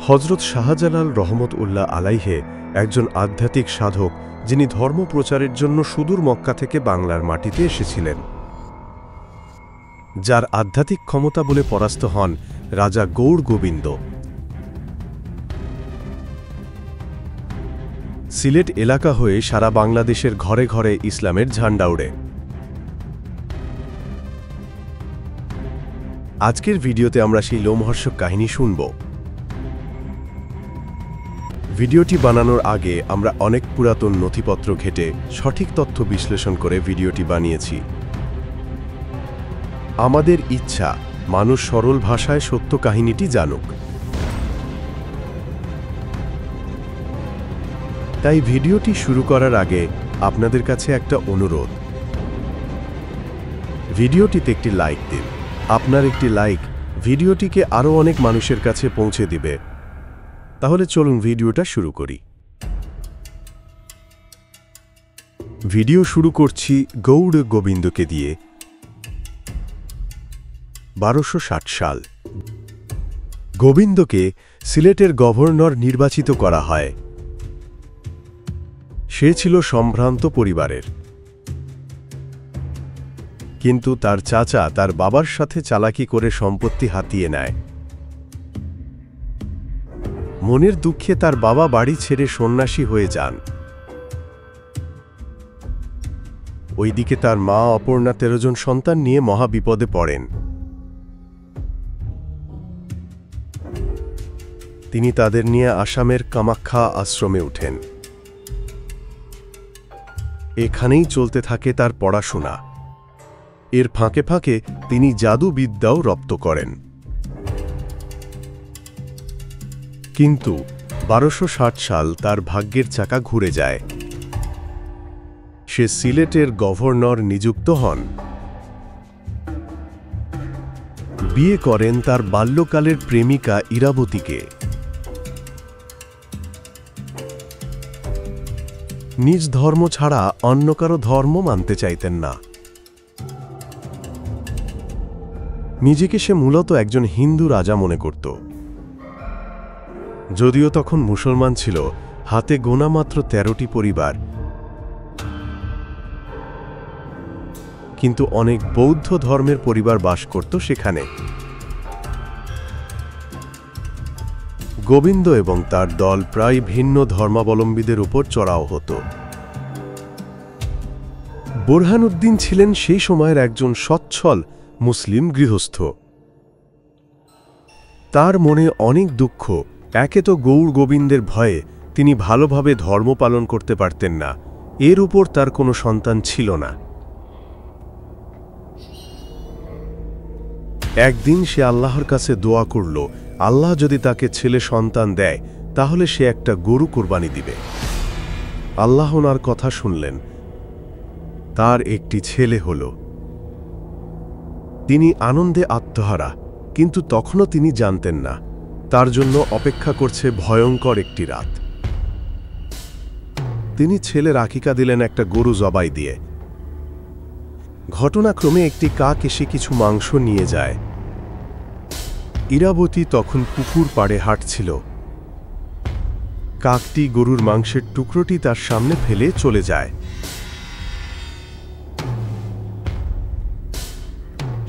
হযরত শাহজালাল রহমতউল্লাহ আলাইহে একজন আধ্যাত্মিক সাধক, যিনি ধর্ম প্রচারের জন্য সুদূর মক্কা থেকে বাংলার মাটিতে এসেছিলেন, যার আধ্যাত্মিক ক্ষমতা বলে পরাস্ত হন রাজা গৌড় গোবিন্দ। সিলেট এলাকা হয়ে সারা বাংলাদেশের ঘরে ঘরে ইসলামের ঝান্ডা ওড়ে। আজকের ভিডিওতে আমরা সেই লোমহর্ষক কাহিনী শুনব। ভিডিওটি বানানোর আগে আমরা অনেক পুরাতন নথিপত্র ঘেঁটে সঠিক তথ্য বিশ্লেষণ করে ভিডিওটি বানিয়েছি। আমাদের ইচ্ছা মানুষ সরল ভাষায় সত্য কাহিনীটি জানুক। তাই ভিডিওটি শুরু করার আগে আপনাদের কাছে একটা অনুরোধ, ভিডিওটিতে একটি লাইক দিন। আপনার একটি লাইক ভিডিওটিকে আরও অনেক মানুষের কাছে পৌঁছে দিবে। তাহলে চলুন ভিডিওটা শুরু করি। ভিডিও শুরু করছি গৌড় গোবিন্দকে দিয়ে। 1260 সাল গোবিন্দকে সিলেটের গভর্নর নির্বাচিত করা হয়। সে ছিল সম্ভ্রান্ত পরিবারের, কিন্তু তার চাচা তার বাবার সাথে চালাকি করে সম্পত্তি হাতিয়ে নেয়। মনের দুঃখে তার বাবা বাড়ি ছেড়ে সন্ন্যাসী হয়ে যান। ওইদিকে তার মা অপর্ণা 13 জন সন্তান নিয়ে মহাবিপদে পড়েন। তিনি তাদের নিয়ে আসামের কামাখ্যা আশ্রমে ওঠেন। এখানেই চলতে থাকে তার পড়াশোনা। এর ফাঁকে ফাঁকে তিনি জাদুবিদ্যাও রপ্ত করেন। কিন্তু 1260 সাল তার ভাগ্যের চাকা ঘুরে যায়। সে সিলেটের গভর্নর নিযুক্ত হন। বিয়ে করেন তার বাল্যকালের প্রেমিকা ইরাবতীকে। নিজ ধর্ম ছাড়া অন্য কারো ধর্ম মানতে চাইতেন না। নিজেকে সে মূলত একজন হিন্দু রাজা মনে করত। যদিও তখন মুসলমান ছিল হাতে গোনা মাত্র 13টি পরিবার, কিন্তু অনেক বৌদ্ধ ধর্মের পরিবার বাস করত সেখানে। গোবিন্দ এবং তার দল প্রায় ভিন্ন ধর্মাবলম্বীদের উপর চড়াও হতো। বোরহানউদ্দিন ছিলেন সেই সময়ের একজন সচ্ছল মুসলিম গৃহস্থ। তার মনে অনেক দুঃখ। একে তো গৌড় গোবিন্দের ভয়ে তিনি ভালোভাবে ধর্ম পালন করতে পারতেন না, এর উপর তার কোনো সন্তান ছিল না। একদিন সে আল্লাহর কাছে দোয়া করল, আল্লাহ যদি তাকে ছেলে সন্তান দেয় তাহলে সে একটা গরু কোরবানি দিবে। আল্লাহ ওনার কথা শুনলেন। তার একটি ছেলে হল। তিনি আনন্দে আত্মহারা, কিন্তু তখনও তিনি জানতেন না তার জন্য অপেক্ষা করছে ভয়ঙ্কর একটি রাত। তিনি ছেলের আকিকা দিলেন একটা গরু জবাই দিয়ে। ঘটনাক্রমে একটি কাক এসে কিছু মাংস নিয়ে যায়। ইরাবতী তখন পুকুর পাড়ে হাঁটছিল। কাকটি গরুর মাংসের টুকরোটি তার সামনে ফেলে চলে যায়।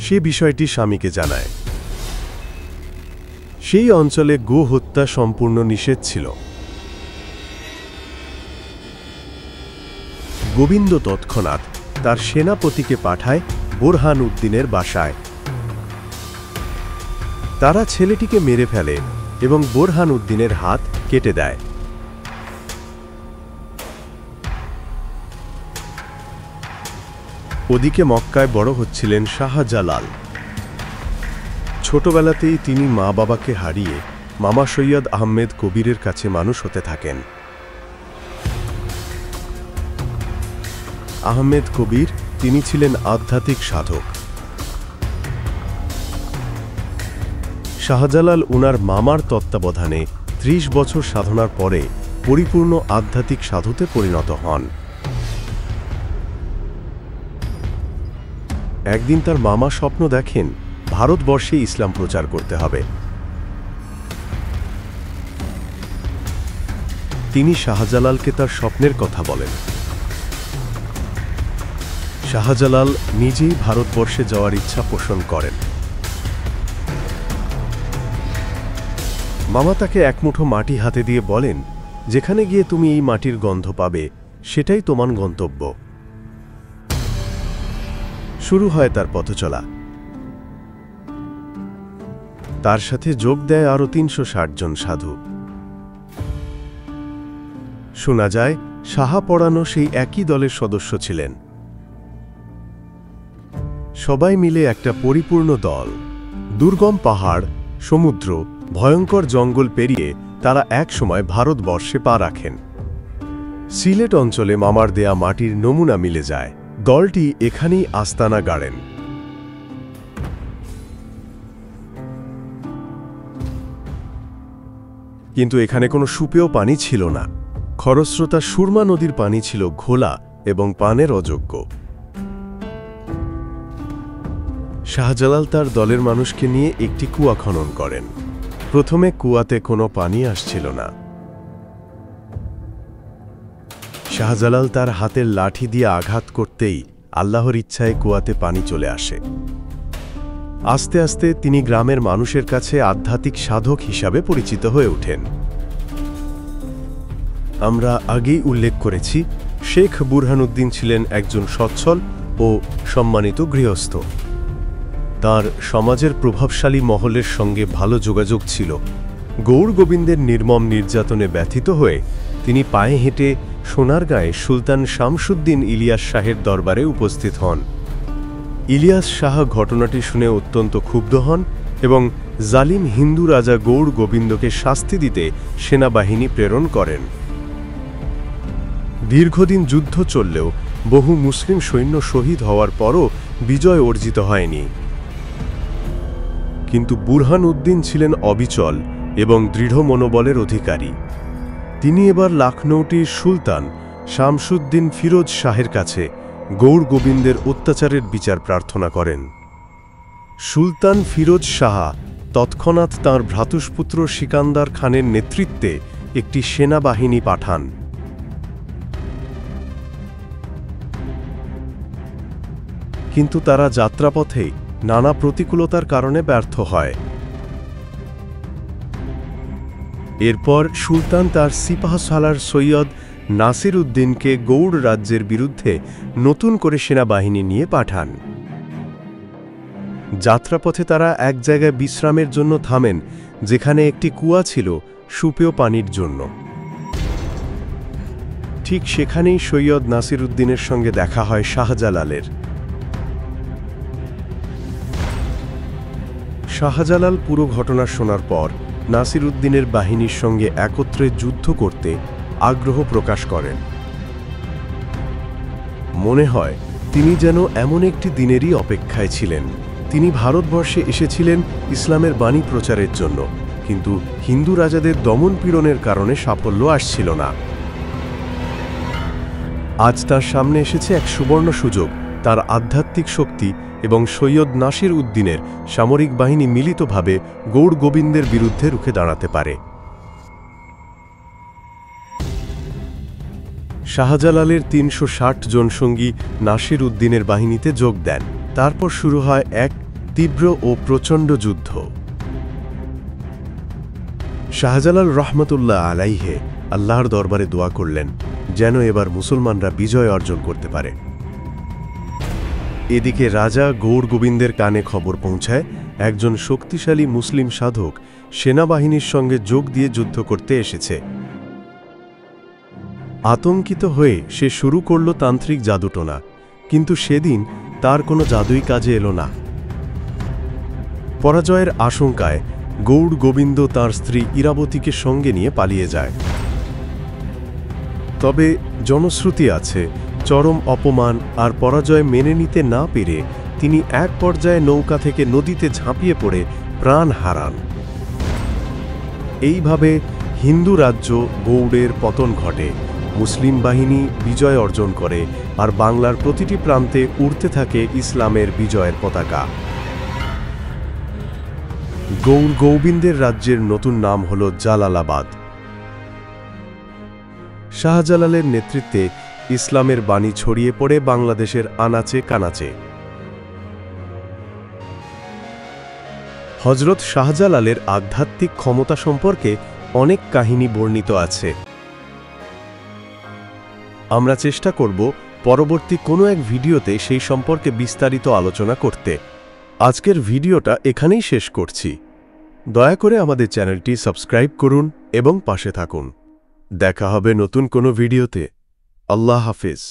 সে বিষয়টি স্বামীকে জানায়। সেই অঞ্চলে গো হত্যা সম্পূর্ণ নিষেধ ছিল। গোবিন্দ তৎক্ষণাৎ তার সেনাপতিকে পাঠায় বোরহানউদ্দিনের বাসায়। তারা ছেলেটিকে মেরে ফেলে এবং বোরহানউদ্দিনের হাত কেটে দেয়। ওদিকে মক্কায় বড় হচ্ছিলেন শাহজালাল। ছোটবেলাতেই তিনি মা বাবাকে হারিয়ে মামা সৈয়দ আহমেদ কবিরের কাছে মানুষ হতে থাকেন। আহমেদ কবির তিনি ছিলেন আধ্যাত্মিক সাধক। শাহজালাল উনার মামার তত্ত্বাবধানে 30 বছর সাধনার পরে পরিপূর্ণ আধ্যাত্মিক সাধুতে পরিণত হন। একদিন তার মামা স্বপ্ন দেখেন ভারতবর্ষে ইসলাম প্রচার করতে হবে। তিনি শাহজালালকে তার স্বপ্নের কথা বলেন। শাহজালাল নিজেই ভারতবর্ষে যাওয়ার ইচ্ছা পোষণ করেন। মামা তাকে এক মুঠো মাটি হাতে দিয়ে বলেন, যেখানে গিয়ে তুমি এই মাটির গন্ধ পাবে সেটাই তোমার গন্তব্য। শুরু হয় তার পথচলা। তার সাথে যোগ দেয় আরও ৩৬০ জন সাধু। শোনা যায় সাহা পড়ানো সেই একই দলের সদস্য ছিলেন। সবাই মিলে একটা পরিপূর্ণ দল। দুর্গম পাহাড়, সমুদ্র, ভয়ঙ্কর জঙ্গল পেরিয়ে তারা এক সময় ভারতবর্ষে পা রাখেন। সিলেট অঞ্চলে মামার দেয়া মাটির নমুনা মিলে যায়। দলটি এখানেই আস্তানা গাড়েন। কিন্তু এখানে কোনো সুপেয় পানি ছিল না। খরস্রোতা সুরমা নদীর পানি ছিল ঘোলা এবং পানের অযোগ্য। শাহজালাল তার দলের মানুষকে নিয়ে একটি কুয়া খনন করেন। প্রথমে কুয়াতে কোনো পানি আসছিল না। শাহজালাল তার হাতের লাঠি দিয়ে আঘাত করতেই আল্লাহর ইচ্ছায় কুয়াতে পানি চলে আসে। আস্তে আস্তে তিনি গ্রামের মানুষের কাছে আধ্যাত্মিক সাধক হিসাবে পরিচিত হয়ে ওঠেন। আমরা আগেই উল্লেখ করেছি, শেখ বুরহানুদ্দিন ছিলেন একজন সচ্ছল ও সম্মানিত গৃহস্থ। তার সমাজের প্রভাবশালী মহলের সঙ্গে ভালো যোগাযোগ ছিল। গৌর গোবিন্দের নির্মম নির্যাতনে ব্যথিত হয়ে তিনি পায়ে হেঁটে সোনারগাঁয়ে সুলতান শামসুদ্দিন ইলিয়াস শাহের দরবারে উপস্থিত হন। ইলিয়াস শাহ ঘটনাটি শুনে অত্যন্ত ক্ষুব্ধ হন এবং জালিম হিন্দু রাজা গৌর গোবিন্দকে শাস্তি দিতে সেনাবাহিনী প্রেরণ করেন। দীর্ঘদিন যুদ্ধ চললেও বহু মুসলিম সৈন্য শহীদ হওয়ার পরও বিজয় অর্জিত হয়নি। কিন্তু বুরহানুদ্দিন ছিলেন অবিচল এবং দৃঢ় মনোবলের অধিকারী। তিনি এবার লখনৌটির সুলতান শামসুদ্দিন ফিরোজ শাহের কাছে গৌর গোবিন্দের অত্যাচারের বিচার প্রার্থনা করেন। সুলতান ফিরোজ শাহ তৎক্ষণাৎ তাঁর ভ্রাতুষ্পুত্র সিকান্দার খানের নেতৃত্বে একটি সেনাবাহিনী পাঠান। কিন্তু তারা যাত্রাপথে নানা প্রতিকূলতার কারণে ব্যর্থ হয়। এরপর সুলতান তার সিপাহসালার সৈয়দ নাসির উদ্দিনকে গৌড় রাজ্যের বিরুদ্ধে নতুন করে সেনাবাহিনী নিয়ে পাঠান। যাত্রাপথে তারা এক জায়গায় বিশ্রামের জন্য থামেন, যেখানে একটি কুয়া ছিল সুপেয় পানির জন্য। ঠিক সেখানেই সৈয়দ নাসির উদ্দিনের সঙ্গে দেখা হয় শাহজালালের। শাহজালাল পুরো ঘটনা শোনার পর নাসির উদ্দিনের বাহিনীর সঙ্গে একত্রে যুদ্ধ করতে আগ্রহ প্রকাশ করেন। মনে হয় তিনি যেন এমন একটি দিনেরই অপেক্ষায় ছিলেন। তিনি ভারতবর্ষে এসেছিলেন ইসলামের বাণী প্রচারের জন্য, কিন্তু হিন্দু রাজাদের দমন পীড়নের কারণে সাফল্য আসছিল না। আজ তার সামনে এসেছে এক সুবর্ণ সুযোগ। তার আধ্যাত্মিক শক্তি এবং সৈয়দ নাসির উদ্দিনের সামরিক বাহিনী মিলিতভাবে গৌড় গোবিন্দের বিরুদ্ধে রুখে দাঁড়াতে পারে। শাহজালালের ৩৬০ জন সঙ্গী নাসির উদ্দিনের বাহিনীতে যোগ দেন। তারপর শুরু হয় এক তীব্র ও প্রচণ্ড যুদ্ধ। শাহজালাল রহমতুল্লাহ আলাইহে আল্লাহর দরবারে দোয়া করলেন যেন এবার মুসলমানরা বিজয় অর্জন করতে পারে। এদিকে রাজা গৌড় গোবিন্দের কানে খবর পৌঁছায় একজন শক্তিশালী মুসলিম সাধক সেনাবাহিনীর সঙ্গে যোগ দিয়ে যুদ্ধ করতে এসেছে। আতঙ্কিত হয়ে সে শুরু করল তান্ত্রিক জাদুটোনা, কিন্তু সেদিন তার কোনো জাদুই কাজে এলো না। পরাজয়ের আশঙ্কায় গৌড় গোবিন্দ তার স্ত্রী ইরাবতীকে সঙ্গে নিয়ে পালিয়ে যায়। তবে জনশ্রুতি আছে, চরম অপমান আর পরাজয় মেনে নিতে না পেরে তিনি এক পর্যায়ে নৌকা থেকে নদীতে ঝাঁপিয়ে পড়ে প্রাণ হারান। এইভাবে হিন্দু রাজ্য গৌড়ের পতন ঘটে, মুসলিম বাহিনী বিজয় অর্জন করে, আর বাংলার প্রতিটি প্রান্তে উড়তে থাকে ইসলামের বিজয়ের পতাকা। গৌড় গোবিন্দের রাজ্যের নতুন নাম হল জালালাবাদ। শাহজালালের নেতৃত্বে ইসলামের বাণী ছড়িয়ে পড়ে বাংলাদেশের আনাচে কানাচে। হযরত শাহজালালের আধ্যাত্মিক ক্ষমতা সম্পর্কে অনেক কাহিনী বর্ণিত আছে। আমরা চেষ্টা করব পরবর্তী কোনো এক ভিডিওতে সেই সম্পর্কে বিস্তারিত আলোচনা করতে। আজকের ভিডিওটা এখানেই শেষ করছি। দয়া করে আমাদের চ্যানেলটি সাবস্ক্রাইব করুন এবং পাশে থাকুন। দেখা হবে নতুন কোনো ভিডিওতে। আল্লাহ হাফেজ।